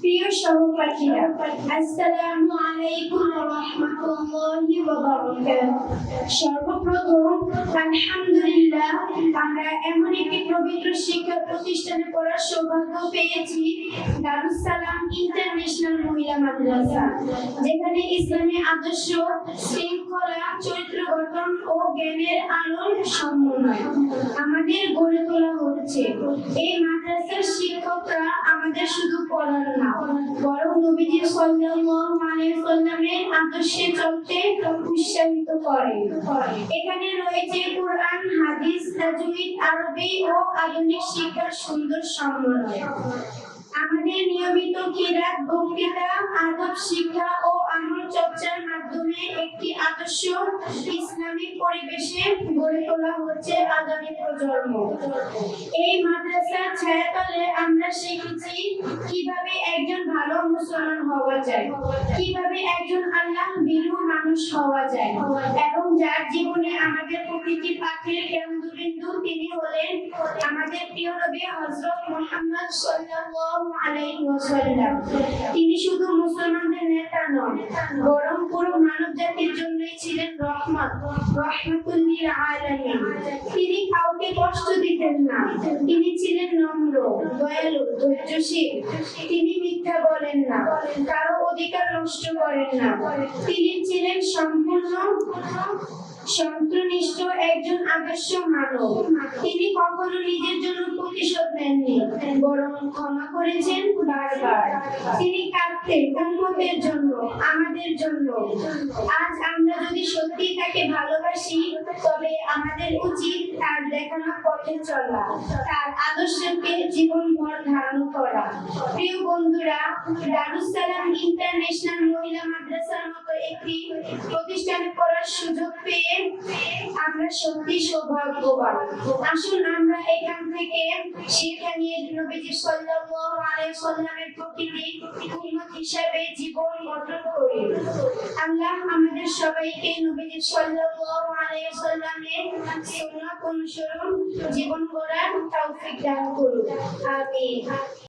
প্রিয় সহপাঠীরা, আসসালামু আলাইকুম ওয়া রাহমাতুল্লাহি ওয়া বারাকাতুহু। সর্বপ্রথম আলহামদুলিল্লাহ, আমরা এমন একটি পবিত্র শিক্ষা প্রতিষ্ঠানে পড়ার সৌভাগ্য পেয়েছি, দারুস সালাম ইন্টারন্যাশনাল মহিলা মাদ্রাসা, যেখানে ইসলামী আদর্শ, শৃঙ্খলা, চরিত্র গঠন ও জ্ঞানের আলোর সমন্বয় আমাদের গড়ে তোলা হচ্ছে। এই মাদ্রাসার শিক্ষকরা আমাদের শুধু পড়ান না, বরং নবীজি সাল্লাল্লাহু আলাইহি ওয়াসাল্লামের আদর্শে চলতে উৎসাহিত করে। এখানে রয়েছে কুরআন, হাদিস, তাজউইদ, আরবি ও আধুনিক শিক্ষার সুন্দর সমন্বয়। আমাদের নিয়মিত কিরাত, বক্তৃতা, আদব শিক্ষা ও আমল চর্চার মাধ্যমে একটি আদর্শ ইসলামিক পরিবেশে গড়ে তোলা হচ্ছে আগামী প্রজন্ম। এই মাদ্রাসার ছায়াতলে আমরা শিখেছি কিভাবে একজন ভালো মুসলমান হওয়া যায়, কিভাবে একজন আল্লাহ ভীরু মানুষ হওয়া যায়, এবং যার জীবনে আমাদের প্রতিটি পাখির কেন্দ্রবিন্দু তিনি হলেন আমাদের প্রিয় নবী হযরত মুহাম্মদ সাল্লাল্লাহু আলাইহি ওয়াসাল্লাম। তিনি শুধু মুসলমানদের নেতা নন, বরং পুরো মানব জাতির জন্যই ছিলেন রহমাতুল লিল আলামিন। তিনি কাউকে কষ্ট দিতেন না, তিনি ছিলেন নম্র, দয়ালু, ধৈর্যশীল। তিনি মিথ্যা বলেন না, কারো অধিকার নষ্ট করেন না। তিনি ছিলেন সম্পূর্ণ সন্তুষ্ট একজন আদর্শ মানব। তিনি কখনো নিজের জন্য প্রতিশোধ নেননি, বরং ক্ষমা করেছেন বারবার। তিনি কাঁদতেন উম্মতের জন্য, আমাদের জন্য। আজ আমরা যদি সত্যি তাকে ভালোবাসি, তবে আমাদের উচিত তার দেখানো পথে চলা, তার আদর্শকে জীবনভর ধারণ করা। প্রিয় বন্ধুরা, দারুস সালাম ইন্টারন্যাশনাল মহিলা মাদ্রাসার মতো একটি প্রতিষ্ঠানে পড়ার সুযোগ পেয়ে আমরা সত্যি সৌভাগ্যবান। আসুন আমরা এখান থেকে শিক্ষা নিয়ে নবীজি সাল্লাল্লাহু আলাইহি ওয়াসাল্লামের প্রকৃতি উম্মত হিসেবে জীবন গঠন করি। আল্লাহ আমাদের সবাইকে নবীজি সাল্লাল্লাহু আলাইহি ওয়াসাল্লামের সুন্নাত অনুসরণ জীবন গড়ার তৌফিক দান করুন। আমিন।